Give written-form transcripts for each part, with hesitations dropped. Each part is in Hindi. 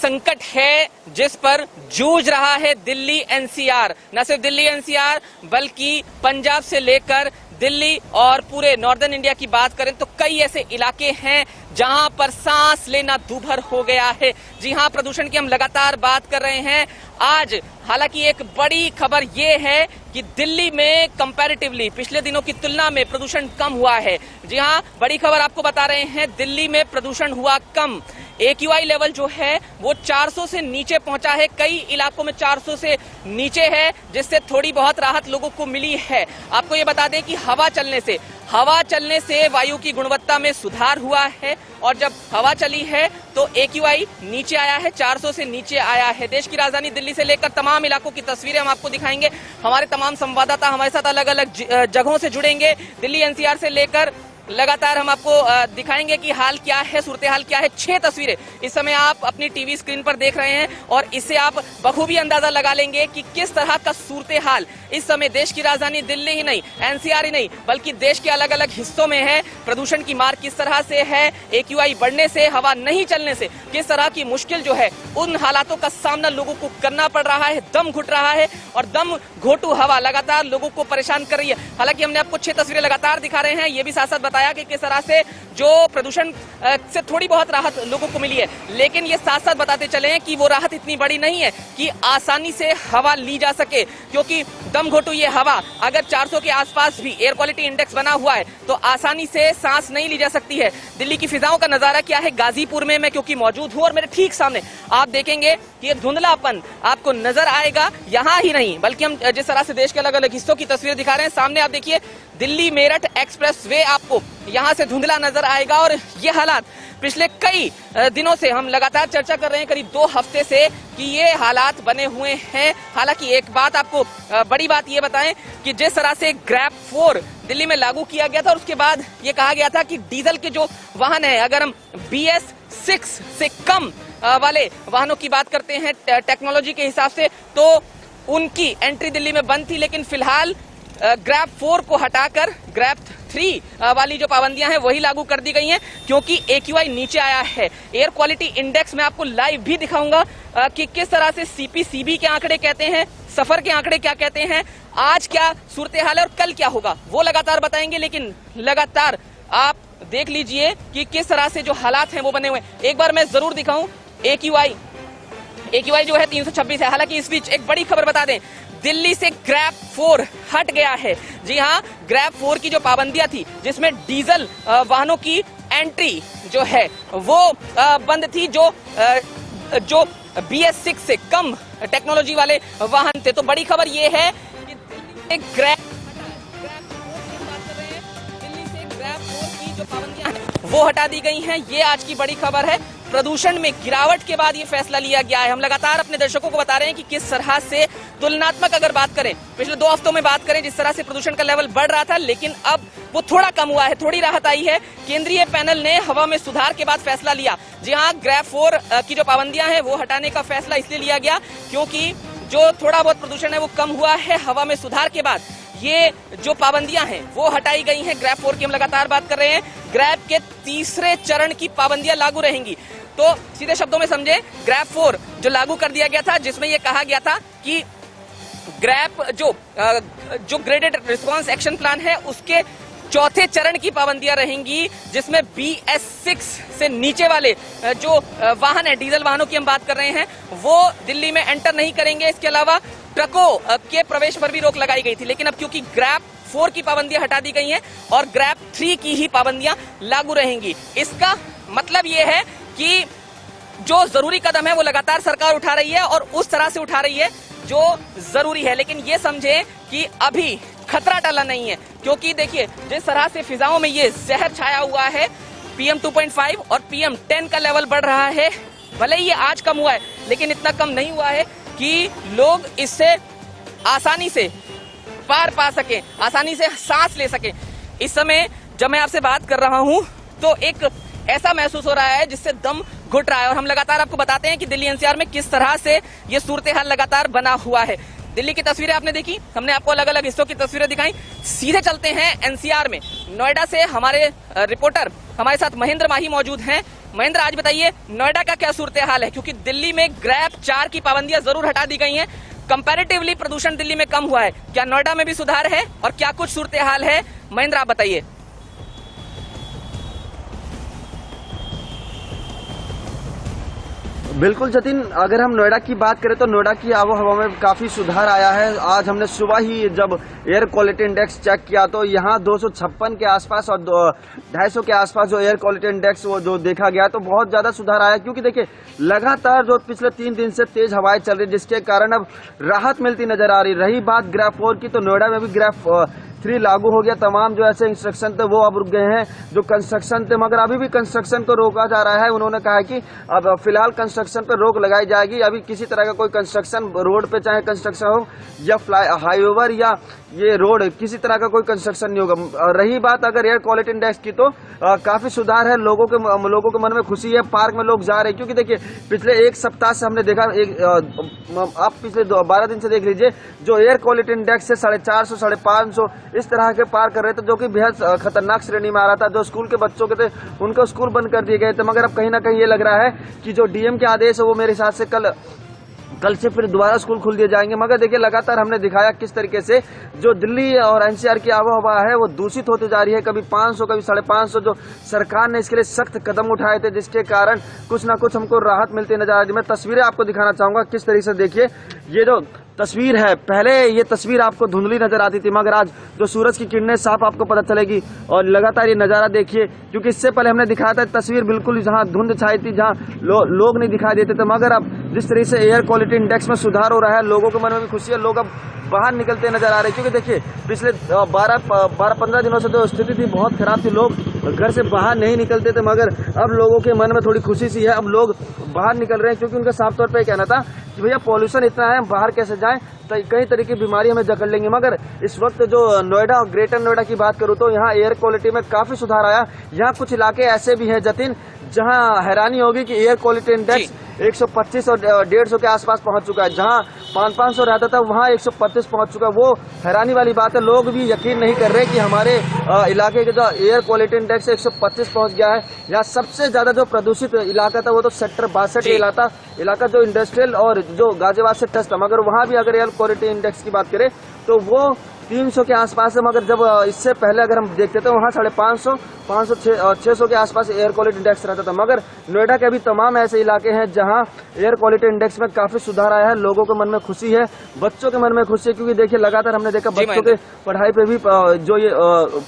संकट है जिस पर जूझ रहा है दिल्ली एनसीआर। न सिर्फ दिल्ली एनसीआर बल्कि पंजाब से लेकर दिल्ली और पूरे नॉर्दर्न इंडिया की बात करें तो कई ऐसे इलाके हैं जहां पर सांस लेना दूभर हो गया है। जी हां, प्रदूषण की हम लगातार बात कर रहे हैं। आज हालांकि एक बड़ी खबर ये है कि दिल्ली में कंपैरेटिवली पिछले दिनों की तुलना में प्रदूषण कम हुआ है। जी हां, बड़ी खबर आपको बता रहे हैं, दिल्ली में प्रदूषण हुआ कम। AQI लेवल जो है वो 400 से नीचे पहुंचा है, कई इलाकों में 400 से नीचे है, जिससे थोड़ी बहुत राहत लोगों को मिली है। आपको ये बता दें कि हवा चलने से वायु की गुणवत्ता में सुधार हुआ है और जब हवा चली है तो AQI नीचे आया है, 400 से नीचे आया है। देश की राजधानी दिल्ली से लेकर तमाम इलाकों की तस्वीरें हम आपको दिखाएंगे। हमारे तमाम संवाददाता हमारे साथ अलग अलग जगहों से जुड़ेंगे। दिल्ली NCR से लेकर लगातार हम आपको दिखाएंगे कि हाल क्या है, सूरत हाल क्या है। 6 तस्वीरें इस समय आप अपनी टीवी स्क्रीन पर देख रहे हैं और इससे आप बखूबी अंदाजा लगा लेंगे कि किस तरह का सूरत हाल इस समय देश की राजधानी दिल्ली ही नहीं, NCR ही नहीं बल्कि देश के अलग अलग हिस्सों में है। प्रदूषण की मार किस तरह से है, AQI बढ़ने से, हवा नहीं चलने से किस तरह की मुश्किल जो है, उन हालातों का सामना लोगों को करना पड़ रहा है। दम घुट रहा है और दम घोटू हवा लगातार लोगों को परेशान कर रही है। हालांकि हमने आपको 6 तस्वीरें लगातार दिखा रहे हैं, ये भी साथ साथ बताया कि किस तरह से जो प्रदूषण से थोड़ी बहुत राहत लोगों को मिली है, लेकिन ये साथ साथ बताते चले हैं कि वो राहत इतनी बड़ी नहीं है कि आसानी से हवा ली जा सके, क्योंकि दम घोटू ये हवा अगर 400 के आसपास भी एयर क्वालिटी इंडेक्स बना हुआ है तो आसानी से सांस नहीं ली जा सकती है। दिल्ली की फिजाओं का नजारा क्या है, गाजीपुर में मैं क्योंकि मौजूद हूं और मेरे ठीक सामने आप देखेंगे कि एक धुंधलापन आपको नजर आएगा। यहाँ ही नहीं बल्कि हम जिस तरह से देश के अलग अलग हिस्सों की तस्वीर दिखा रहे हैं, सामने आप देखिए दिल्ली मेरठ एक्सप्रेस वे आपको यहाँ से धुंधला नजर आएगा। और ये हालात पिछले कई दिनों से हम लगातार चर्चा कर रहे हैं, करीब 2 हफ्ते से, कि ये हालात बने हुए हैं। हालांकि एक बात आपको बड़ी बात ये बताएं कि जिस तरह से ग्रैप 4 दिल्ली में लागू किया गया था और उसके बाद ये कहा गया था कि डीजल के जो वाहन है, अगर हम BS6 से कम वाले वाहनों की बात करते हैं टेक्नोलॉजी के हिसाब से, तो उनकी एंट्री दिल्ली में बंद थी। लेकिन फिलहाल ग्रैप 4 को हटाकर ग्रैप 3 वाली जो पाबंदियां हैं वही लागू कर दी गई हैं, क्योंकि AQI नीचे आया है। एयर क्वालिटी इंडेक्स में आपको लाइव भी दिखाऊंगा कि किस तरह से CPCB के आंकड़े कहते हैं, सफर के आंकड़े क्या कहते हैं, आज क्या सूरत हाल है और कल क्या होगा वो लगातार बताएंगे। लेकिन लगातार आप देख लीजिए कि किस तरह से जो हालात हैं वो बने हुए। एक बार मैं जरूर दिखाऊं AQI जो है 326 है। हालांकि इस बीच एक बड़ी खबर बता दें, दिल्ली से ग्रैप 4 हट गया है। जी हां, ग्रैप 4 की जो पाबंदियां थी जिसमें डीजल वाहनों की एंट्री जो है वो बंद थी, जो BS6 से कम टेक्नोलॉजी वाले वाहन थे। तो बड़ी खबर ये है कि दिल्ली से ग्रैप 4 की जो पाबंदियां हैं वो हटा दी गई हैं। ये आज की बड़ी खबर है। प्रदूषण में गिरावट के बाद ये फैसला लिया गया है। हम लगातार अपने दर्शकों को बता रहे हैं कि किस तरह से तुलनात्मक अगर बात करें, पिछले 2 हफ्तों में बात करें, जिस तरह से प्रदूषण का लेवल बढ़ रहा था, लेकिन अब वो थोड़ा कम हुआ है, थोड़ी राहत आई है। केंद्रीय पैनल ने हवा में सुधार के बाद फैसला लिया। जी हाँ, ग्रैप 4 की जो पाबंदियां हैं वो हटाने का फैसला इसलिए लिया गया क्योंकि जो थोड़ा बहुत प्रदूषण है वो कम हुआ है। हवा में सुधार के बाद ये जो पाबंदियां हैं वो हटाई गई हैं। ग्रैप 4 की हम लगातार बात कर रहे हैं। ग्रैप के 3रे चरण की पाबंदियां लागू रहेंगी। तो सीधे शब्दों में समझे, ग्रैप 4 जो लागू कर दिया गया था, जिसमें ये कहा गया था कि ग्रैप जो ग्रेडेड रिस्पांस एक्शन प्लान है उसके 4थे चरण की पाबंदियां रहेंगी, जिसमें BS6 से नीचे वाले जो वाहन है, डीजल वाहनों की हम बात कर रहे हैं, वो दिल्ली में एंटर नहीं करेंगे। इसके अलावा ट्रकों के प्रवेश पर भी रोक लगाई गई थी। लेकिन अब क्योंकि ग्रैप 4 की पाबंदियां हटा दी गई हैं और ग्रैप 3 की ही पाबंदियां लागू रहेंगी, इसका मतलब ये है कि जो जरूरी कदम है वो लगातार सरकार उठा रही है और उस तरह से उठा रही है जो जरूरी है। लेकिन ये समझे कि अभी खतरा टला नहीं है, क्योंकि देखिए जिस तरह से फिजाओं में ये जहर छाया हुआ है, PM 2.5 और PM 10 का लेवल बढ़ रहा है। भले ही ये आज कम हुआ है लेकिन इतना कम नहीं हुआ है कि लोग इससे आसानी से पार पा सके, आसानी से सांस ले सके। इस समय जब मैं आपसे बात कर रहा हूं तो एक ऐसा महसूस हो रहा है जिससे दम घुट रहा है। और हम लगातार आपको बताते हैं कि दिल्ली NCR में किस तरह से ये सूरत हाल लगातार बना हुआ है। दिल्ली की तस्वीरें आपने देखी, हमने आपको अलग अलग हिस्सों की तस्वीरें दिखाई। सीधे चलते हैं NCR में। नोएडा से हमारे रिपोर्टर हमारे साथ महेंद्र माही मौजूद हैं। महेंद्र, आज बताइए नोएडा का क्या सूरत हाल है, क्योंकि दिल्ली में ग्रैप 4 की पाबंदियां जरूर हटा दी गई हैं, कंपैरेटिवली प्रदूषण दिल्ली में कम हुआ है, क्या नोएडा में भी सुधार है और क्या कुछ सूरत हाल है, महेंद्र आप बताइए। बिल्कुल जतिन, अगर हम नोएडा की बात करें तो नोएडा की आबो हवा में काफी सुधार आया है। आज हमने सुबह ही जब एयर क्वालिटी इंडेक्स चेक किया तो यहाँ 256 के आसपास और 250 के आसपास जो एयर क्वालिटी इंडेक्स वो जो देखा गया तो बहुत ज्यादा सुधार आया, क्योंकि देखिए लगातार जो पिछले 3 दिन से तेज हवाएं चल रही, जिसके कारण अब राहत मिलती नजर आ रही। रही बात ग्राफ 4 की, तो नोएडा में भी ग्राफ 3 लागू हो गया। तमाम जो ऐसे इंस्ट्रक्शन थे वो अब रुक गए हैं जो कंस्ट्रक्शन थे, मगर अभी भी कंस्ट्रक्शन को रोका जा रहा है। उन्होंने कहा है कि अब फिलहाल कंस्ट्रक्शन पर रोक लगाई जाएगी। अभी किसी तरह का कोई कंस्ट्रक्शन रोड पे, चाहे कंस्ट्रक्शन हो या हाईओवर या ये रोड, किसी तरह का कोई कंस्ट्रक्शन नहीं होगा। रही बात अगर एयर क्वालिटी इंडेक्स की, तो काफी सुधार है। लोगों के मन में खुशी है, पार्क में लोग जा रहे हैं, क्योंकि देखिए पिछले एक सप्ताह से हमने देखा, आप पिछले 12 दिन से देख लीजिए, जो एयर क्वालिटी इंडेक्स से 450, 550 इस तरह के पार कर रहे थे, जो कि बेहद खतरनाक श्रेणी में आ रहा था। जो स्कूल के बच्चों के थे उनको स्कूल बंद कर दिए गए थे, मगर अब कहीं ना कहीं ये लग रहा है कि जो डीएम के आदेश है वो मेरे हिसाब से कल से फिर दोबारा स्कूल खुल दिए जाएंगे। मगर देखिए लगातार हमने दिखाया किस तरीके से जो दिल्ली और एनसीआर की आबोहवा है वो दूषित होती जा रही है। कभी 500, कभी 550, जो सरकार ने इसके लिए सख्त कदम उठाए थे, जिसके कारण कुछ ना कुछ हमको राहत मिलती नजर आ रही है। मैं तस्वीरें आपको दिखाना चाहूंगा किस तरीके से। देखिए ये जो तस्वीर है, पहले ये तस्वीर आपको धुंधली नजर आती थी, मगर आज जो सूरज की किरणें साफ आपको पता चलेगी। और लगातार ये नजारा देखिए, क्योंकि इससे पहले हमने दिखाया था तस्वीर बिल्कुल जहां धुंध छाई थी, जहां लोग नहीं दिखाई देते थे, मगर अब जिस तरीके से एयर क्वालिटी इंडेक्स में सुधार हो रहा है, लोगों के मन में भी खुशी है, लोग अब बाहर निकलते नजर आ रहे हैं। क्योंकि देखिए पिछले 12-15 दिनों से तो स्थिति थी बहुत खराब थी, लोग घर से बाहर नहीं निकलते थे, मगर अब लोगों के मन में थोड़ी खुशी सी है, अब लोग बाहर निकल रहे हैं। क्योंकि उनका साफ तौर पर कहना था कि भैया पॉल्यूशन इतना है, बाहर कैसे जाएं, तो कई तरह की बीमारी हमें जकड़ लेंगी। मगर इस वक्त जो नोएडा और ग्रेटर नोएडा की बात करूं तो यहाँ एयर क्वालिटी में काफी सुधार आया। यहाँ कुछ इलाके ऐसे भी हैं जतिन, जहां हैरानी होगी कि एयर क्वालिटी इंडेक्स 125 और 150 के आसपास पहुंच चुका है। जहां 500 रहता था वहां 125 पहुंच चुका है। वो हैरानी वाली बात है, लोग भी यकीन नहीं कर रहे कि हमारे इलाके के जो एयर क्वालिटी इंडेक्स 125 पहुंच गया है। यहाँ सबसे ज्यादा जो प्रदूषित इलाका था वो तो सेक्टर 62 इलाका जो इंडस्ट्रियल और जो गाजियाबाद से टच था, मगर वहां भी अगर एयर क्वालिटी इंडेक्स की बात करें तो वो 300 के आसपास है। मगर जब इससे पहले अगर हम देखते थे वहाँ 550, 500, 600 के आसपास एयर क्वालिटी इंडेक्स रहता था। मगर नोएडा के भी तमाम ऐसे इलाके हैं जहाँ एयर क्वालिटी इंडेक्स में काफी सुधार आया है। लोगों के मन में खुशी है, बच्चों के मन में खुशी है, क्योंकि देखिए लगातार हमने देखा बच्चों के पढ़ाई पे भी जो ये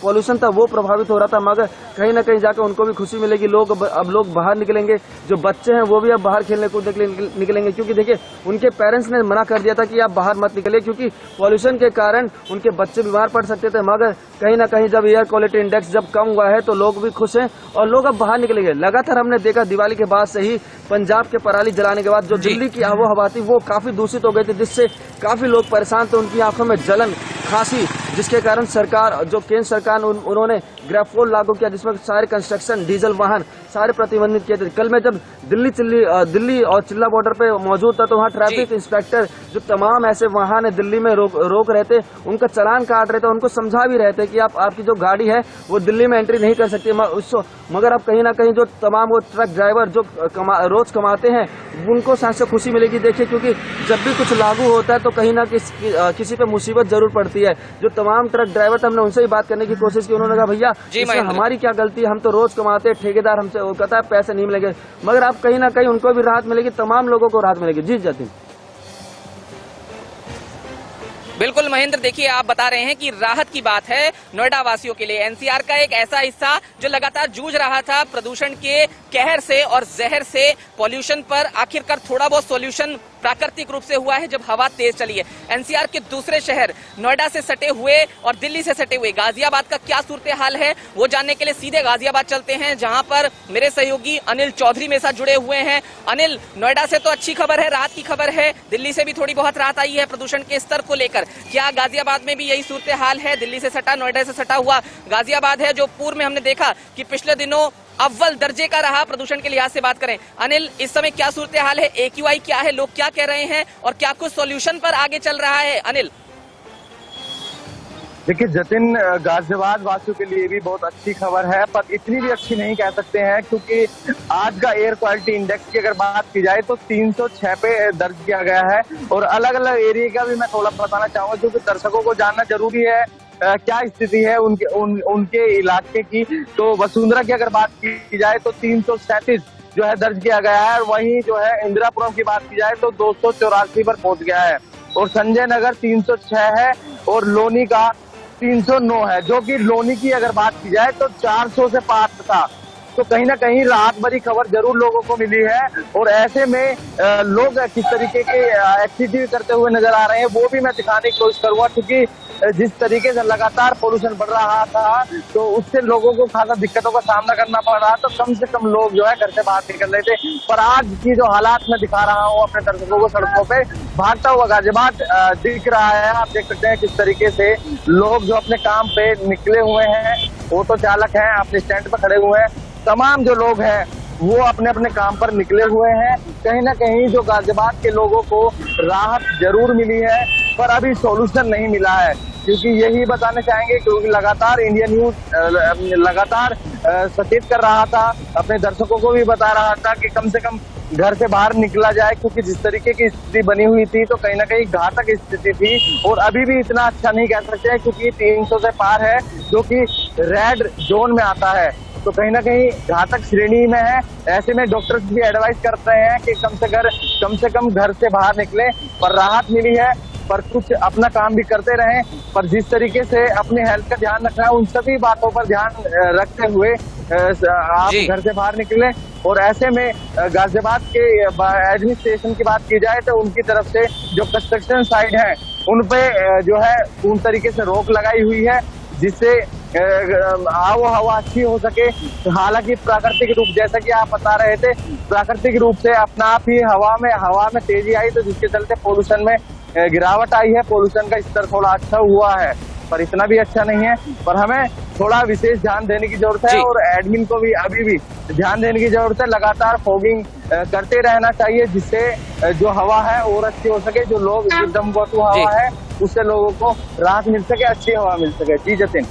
पॉल्यूशन था वो प्रभावित हो रहा था, मगर कहीं ना कहीं जाकर उनको भी खुशी मिलेगी। अब लोग बाहर निकलेंगे, जो बच्चे हैं वो भी अब बाहर खेलने कूदने निकलेंगे, क्योंकि देखिए उनके पेरेंट्स ने मना कर दिया था कि आप बाहर मत निकलिए, क्योंकि पॉल्यूशन के कारण उनके बच्चे बीमार पड़ सकते थे। मगर कहीं ना कहीं जब एयर क्वालिटी इंडेक्स जब कम हुआ है तो लोग भी खुश हैं और लोग अब बाहर निकलेंगे। लगातार हमने देखा दिवाली के बाद से ही, पंजाब के पराली जलाने के बाद जो दिल्ली की आबोहवा थी वो काफी दूषित हो गई थी, जिससे काफी लोग परेशान थे, उनकी आंखों में जलन, खांसी, जिसके कारण सरकार, जो केंद्र सरकार उन्होंने ग्रैफ 4 लागू किया, जिसमें सारे कंस्ट्रक्शन, डीजल वाहन सारे प्रतिबंधित किए थे। कल मैं जब दिल्ली और चिल्ला बॉर्डर पे मौजूद था तो वहाँ ट्रैफिक इंस्पेक्टर जो तमाम ऐसे वाहन है दिल्ली में रोक रहे थे, उनका चालान काट रहे थे, उनको समझा भी रहे थे कि आपकी जो गाड़ी है वो दिल्ली में एंट्री नहीं कर सकती। मगर अब कहीं ना कहीं जो तमाम वो ट्रक ड्राइवर जो रोज कमाते हैं उनको सांस से खुशी मिलेगी। देखिए क्योंकि जब भी कुछ लागू होता है तो कहीं ना किसी पे मुसीबत जरूर पड़ती है। जो तमाम ट्रक ड्राइवर थे हमने उनसे ही बात करने की कोशिश की, उन्होंने कहा भैया इसमें हमारी क्या गलती है, हम तो रोज कमाते हैं, ठेकेदार हमसे वो कहता है पैसे नहीं मिलेंगे। मगर अब कहीं ना कहीं उनको भी राहत मिलेगी, तमाम लोगों को राहत मिलेगी। जी जतिन। बिल्कुल महेंद्र, देखिए आप बता रहे हैं कि राहत की बात है नोएडा वासियों के लिए। एनसीआर का एक ऐसा हिस्सा जो लगातार जूझ रहा था प्रदूषण के कहर से और जहर से, पॉल्यूशन पर आखिरकार थोड़ा बहुत सॉल्यूशन प्राकृतिक रूप से हुआ है जब हवा तेज चली है। एनसीआर के दूसरे शहर नोएडा से सटे हुए और दिल्ली से सटे हुए गाजियाबाद का क्या सूरत हाल है वो जानने के लिए सीधे गाजियाबाद चलते हैं, जहां पर मेरे सहयोगी अनिल चौधरी मेरे साथ जुड़े हुए हैं। अनिल, नोएडा से तो अच्छी खबर है, राहत की खबर है, दिल्ली से भी थोड़ी बहुत राहत आई है प्रदूषण के स्तर को लेकर, क्या गाजियाबाद में भी यही सूरत हाल है? दिल्ली से सटा, नोएडा से सटा हुआ गाजियाबाद है जो पूर्व में हमने देखा कि पिछले दिनों अव्वल दर्जे का रहा प्रदूषण के लिहाज से बात करें। अनिल, इस समय क्या सूरत हाल है, AQI क्या है, लोग क्या कह रहे हैं और क्या कुछ सॉल्यूशन पर आगे चल रहा है? अनिल। देखिए जतिन, गाजियाबाद वासियों के लिए भी बहुत अच्छी खबर है, पर इतनी भी अच्छी नहीं कह सकते हैं, क्योंकि आज का एयर क्वालिटी इंडेक्स की अगर बात की जाए तो 306 पे दर्ज किया गया है। और अलग अलग एरिया का भी मैं थोड़ा बताना चाहूंगा, क्योंकि दर्शकों को जानना जरूरी है क्या स्थिति है उनके इलाके की। तो वसुंधरा की अगर बात की जाए तो 337 जो है दर्ज किया गया है। वहीं जो है इंदिरापुरम की बात की जाए तो 284 पर पहुंच गया है। और संजय नगर 306 है और लोनी का 309 है, जो कि लोनी की अगर बात की जाए तो 400 से पार था। तो कहीं ना कहीं राहत भरी खबर जरूर लोगों को मिली है। और ऐसे में लोग किस तरीके के एक्टिविटी करते हुए नजर आ रहे हैं वो भी मैं दिखाने की कोशिश करूंगा, क्योंकि जिस तरीके से लगातार पोल्यूशन बढ़ रहा था तो उससे लोगों को खासा दिक्कतों का सामना करना पड़ रहा। तो कम से कम लोग जो है घर से बाहर निकल रहे थे। पर आज की जो हालात मैं दिखा रहा हूँ अपने दर्शकों को, सड़कों पे भागता हुआ गाजियाबाद दिख रहा है। आप देख सकते हैं किस तरीके से लोग जो अपने काम पे निकले हुए हैं, ऑटो चालक हैं अपने स्टैंड पर खड़े हुए हैं, तमाम जो लोग हैं वो अपने अपने काम पर निकले हुए हैं। कहीं ना कहीं जो गाजियाबाद के लोगों को राहत जरूर मिली है, पर अभी सॉल्यूशन नहीं मिला है। क्योंकि यही बताना चाहेंगे, क्योंकि लगातार इंडिया न्यूज लगातार सचेत कर रहा था, अपने दर्शकों को भी बता रहा था कि कम से कम घर से बाहर निकला जाए, क्योंकि जिस तरीके की स्थिति बनी हुई थी तो कहीं ना कहीं घातक स्थिति थी। और अभी भी इतना अच्छा नहीं कह सकते, क्योंकि 300 से पार है, जो कि रेड जोन में आता है। तो कहीं ना कहीं घातक श्रेणी में है। ऐसे में डॉक्टर्स भी एडवाइस करते हैं कि कम से कम घर से बाहर निकले। पर राहत मिली है, पर कुछ अपना काम भी करते रहें। पर जिस तरीके से अपने हेल्थ का ध्यान रखना है, उन सभी बातों पर ध्यान रखते हुए आप घर से बाहर निकले। और ऐसे में गाजियाबाद के एडमिनिस्ट्रेशन की बात की जाए तो उनकी तरफ से जो कंस्ट्रक्शन साइट है उन पे जो है पूर्ण तरीके से रोक लगाई हुई है, जिससे आबो हवा अच्छी हो सके। हालांकि प्राकृतिक रूप, जैसा कि आप बता रहे थे, प्राकृतिक रूप से अपना आप ही हवा में तेजी आई, तो जिसके चलते पोल्यूशन में गिरावट आई है। पोल्यूशन का स्तर थोड़ा अच्छा हुआ है, पर इतना भी अच्छा नहीं है। पर हमें थोड़ा विशेष ध्यान देने की जरूरत है, और एडमिन को भी अभी भी ध्यान देने की जरूरत है। लगातार फॉगिंग करते रहना चाहिए, जिससे जो हवा है और अच्छी हो सके। जो लोग दमघोटू हवा है उससे लोगों को राहत मिल सके, अच्छी हवा मिल सके। जी जतिन।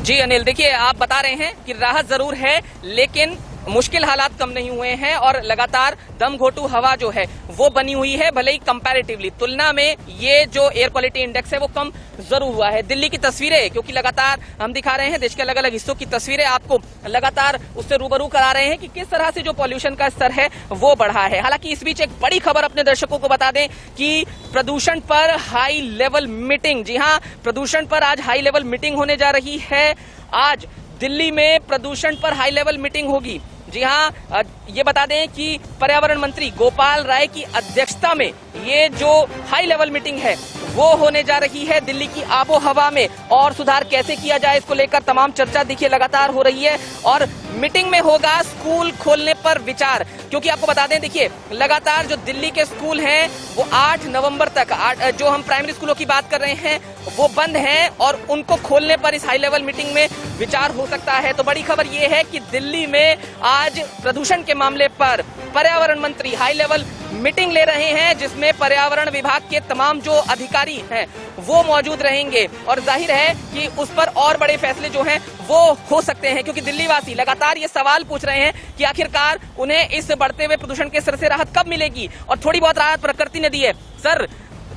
जी अनिल, देखिए आप बता रहे हैं कि राहत जरूर है, लेकिन मुश्किल हालात कम नहीं हुए हैं और लगातार दम घोटू हवा जो है वो बनी हुई है। भले ही कंपैरेटिवली तुलना में ये जो एयर क्वालिटी इंडेक्स है वो कम जरूर हुआ है। दिल्ली की तस्वीरें, क्योंकि लगातार हम दिखा रहे हैं देश के अलग अलग हिस्सों की तस्वीरें, आपको लगातार उससे रूबरू करा रहे हैं कि किस तरह से जो पॉल्यूशन का स्तर है वो बढ़ा है। हालांकि इस बीच एक बड़ी खबर अपने दर्शकों को बता दें कि प्रदूषण पर हाई लेवल मीटिंग, जी हाँ, प्रदूषण पर आज हाई लेवल मीटिंग होने जा रही है। आज दिल्ली में प्रदूषण पर हाई लेवल मीटिंग होगी। जी हाँ, ये बता दें कि पर्यावरण मंत्री गोपाल राय की अध्यक्षता में ये जो हाई लेवल मीटिंग है वो होने जा रही है। दिल्ली की आबो हवा में और सुधार कैसे किया जाए, इसको लेकर तमाम चर्चा देखिए लगातार हो रही है। और मीटिंग में होगा स्कूल खोलने पर विचार, क्योंकि आपको बता दें, देखिए लगातार जो दिल्ली के स्कूल हैं वो 8 नवंबर तक, जो हम प्राइमरी स्कूलों की बात कर रहे हैं वो बंद हैं, और उनको खोलने पर इस हाई लेवल मीटिंग में विचार हो सकता है। तो बड़ी खबर ये है कि दिल्ली में आज प्रदूषण के मामले पर पर्यावरण मंत्री हाई लेवल मीटिंग ले रहे हैं, जिसमें पर्यावरण विभाग के तमाम जो अधिकारी हैं वो मौजूद रहेंगे। और जाहिर है कि उस पर और बड़े फैसले जो हैं वो हो सकते हैं, क्योंकि दिल्ली वासी लगातार ये सवाल पूछ रहे हैं कि आखिरकार उन्हें इस बढ़ते हुए प्रदूषण के स्तर से राहत कब मिलेगी। और थोड़ी बहुत राहत प्रकृति ने दी है। सर,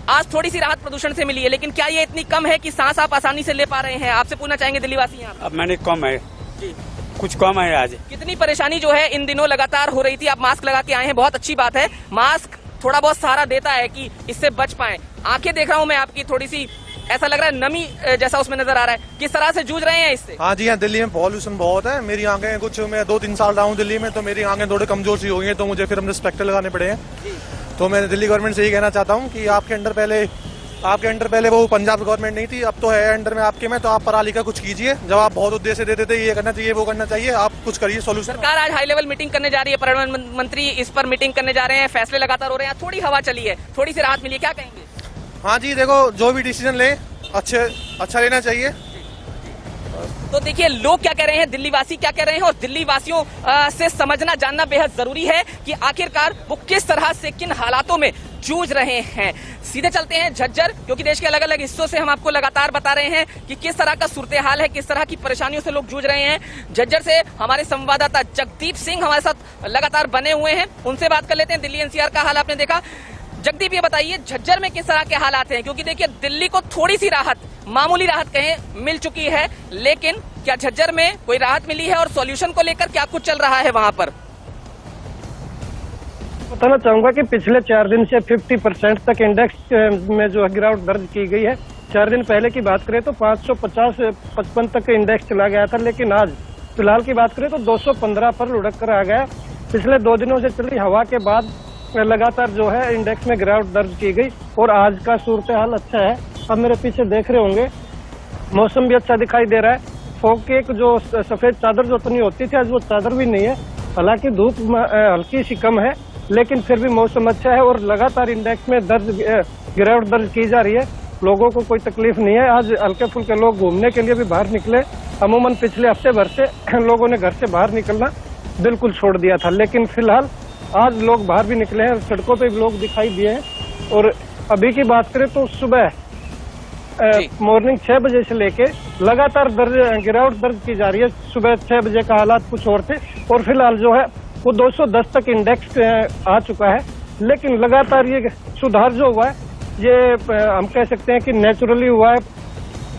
आज थोड़ी सी राहत प्रदूषण से मिली है, लेकिन क्या ये इतनी कम है कि सांस आप आसानी से ले पा रहे हैं? आपसे पूछना चाहेंगे दिल्ली वासी यहाँ। अब मैंने कम है जी, कुछ कम है। आज कितनी परेशानी जो है इन दिनों लगातार हो रही थी, आप मास्क लगा के आए हैं, बहुत अच्छी बात है। मास्क थोड़ा बहुत सहारा देता है कि इससे बच पाए। आंखें देख रहा हूं मैं आपकी, थोड़ी सी ऐसा लग रहा है नमी जैसा उसमें नजर आ रहा है। किस तरह से जूझ रहे हैं इससे? हाँ जी, यहाँ दिल्ली में पॉल्यूशन बहुत है। मेरी आंखें कुछ, मैं 2-3 साल रहा हूँ दिल्ली में, तो मेरी आंखें थोड़ी कमजोर सी हो गई हैं, तो मुझे फिर हमने स्पेक्टेकल लगाने पड़े हैं। तो मैं दिल्ली गवर्नमेंट से यही कहना चाहता हूँ कि आपके अंडर पहले वो पंजाब गवर्नमेंट नहीं थी, अब तो है अंडर में आपके में, तो आप पढ़ा लिखा कुछ कीजिए। जब आप बहुत उद्देश्य देते थे ये करना चाहिए वो करना चाहिए, आप कुछ करिए सोल्यूशन। सरकार आज हाई लेवल मीटिंग करने जा रही है, पर्यावरण मंत्री इस पर मीटिंग करने जा रहे हैं, फैसले लगातार हो रहे हैं, थोड़ी हवा चली है, थोड़ी सी राहत मिली है, क्या कहेंगे? हाँ जी, देखो जो भी डिसीजन ले अच्छा लेना चाहिए। तो देखिए लोग क्या कह रहे हैं, दिल्ली वासी क्या कह रहे हैं, और दिल्ली वासियों से समझना जानना बेहद जरूरी है कि आखिरकार वो किस तरह से किन हालातों में जूझ रहे हैं। सीधे चलते हैं झज्जर, क्योंकि देश के अलग अलग हिस्सों से हम आपको लगातार बता रहे हैं कि किस तरह का सूरत हाल है, किस तरह की परेशानियों से लोग जूझ रहे हैं। झज्जर से हमारे संवाददाता जगदीप सिंह हमारे साथ लगातार बने हुए हैं, उनसे बात कर लेते हैं। दिल्ली एनसीआर का हाल आपने देखा। जगदीप ये बताइए झज्जर में किस तरह के हालात हैं, क्योंकि देखिए दिल्ली को थोड़ी सी राहत, मामूली राहत कहें, मिल चुकी है, लेकिन क्या झज्जर में कोई राहत मिली है और सॉल्यूशन को लेकर क्या कुछ चल रहा है वहां पर? बताना चाहूंगा कि पिछले 4 दिन से 50% तक इंडेक्स में जो है गिरावट दर्ज की गई है। 4 दिन पहले की बात करें तो 550-55 तक इंडेक्स चला गया था, लेकिन आज फिलहाल की बात करें तो 215 पर लुढ़क कर आ गया। पिछले 2 दिनों से चली हवा के बाद लगातार जो है इंडेक्स में गिरावट दर्ज की गई और आज का सूरत हाल अच्छा है। अब मेरे पीछे देख रहे होंगे मौसम भी अच्छा दिखाई दे रहा है। फॉग की एक जो सफेद चादर जो अपनी होती थी, आज वो चादर भी नहीं है। हालांकि धूप हल्की सी कम है, लेकिन फिर भी मौसम अच्छा है और लगातार इंडेक्स में गिरावट दर्ज की जा रही है। लोगों को कोई तकलीफ नहीं है। आज हल्के फुल्के लोग घूमने के लिए भी बाहर निकले। अमूमन पिछले हफ्ते भर से लोगों ने घर से बाहर निकलना बिल्कुल छोड़ दिया था, लेकिन फिलहाल आज लोग बाहर भी निकले हैं, सड़कों पे भी लोग दिखाई दिए हैं। और अभी की बात करें तो सुबह मॉर्निंग 6 बजे से लेके लगातार गिरावट दर्ज की जा रही है। सुबह 6 बजे का हालात कुछ और थे और फिलहाल जो है वो 210 तक इंडेक्स आ चुका है। लेकिन लगातार ये सुधार जो हुआ है, ये हम कह सकते हैं कि नेचुरली हुआ है,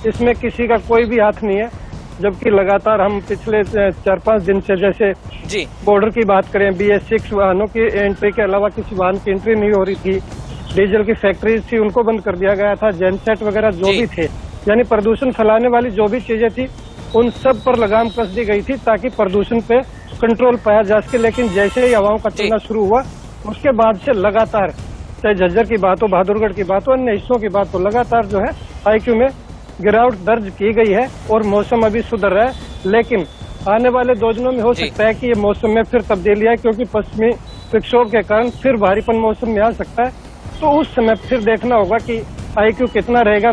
इसमें किसी का कोई भी हाथ नहीं है। जबकि लगातार हम पिछले 4-5 दिन से, जैसे जी बॉर्डर की बात करें, BS6 वाहनों की एंट्री के अलावा किसी वाहन की एंट्री नहीं हो रही थी। डीजल की फैक्ट्रीज थी, उनको बंद कर दिया गया था। जेनसेट वगैरह जो भी थे, यानी प्रदूषण फैलाने वाली जो भी चीजें थी, उन सब पर लगाम कस दी गई थी ताकि प्रदूषण पे कंट्रोल पाया जा सके। लेकिन जैसे ही हवाओं का चलना शुरू हुआ, उसके बाद से लगातार, चाहे झज्जर की बात हो, बहादुरगढ़ की बात हो, अन्य हिस्सों की बात हो, लगातार जो है IQ में गिरावट दर्ज की गई है और मौसम अभी सुधर रहा है। लेकिन आने वाले 2 दिनों में हो सकता है कि ये मौसम में फिर तब्दीली आए, क्योंकि पश्चिमी विक्षोभ के कारण फिर भारीपन मौसम में आ सकता है। तो उस समय फिर देखना होगा कि IQ कितना रहेगा।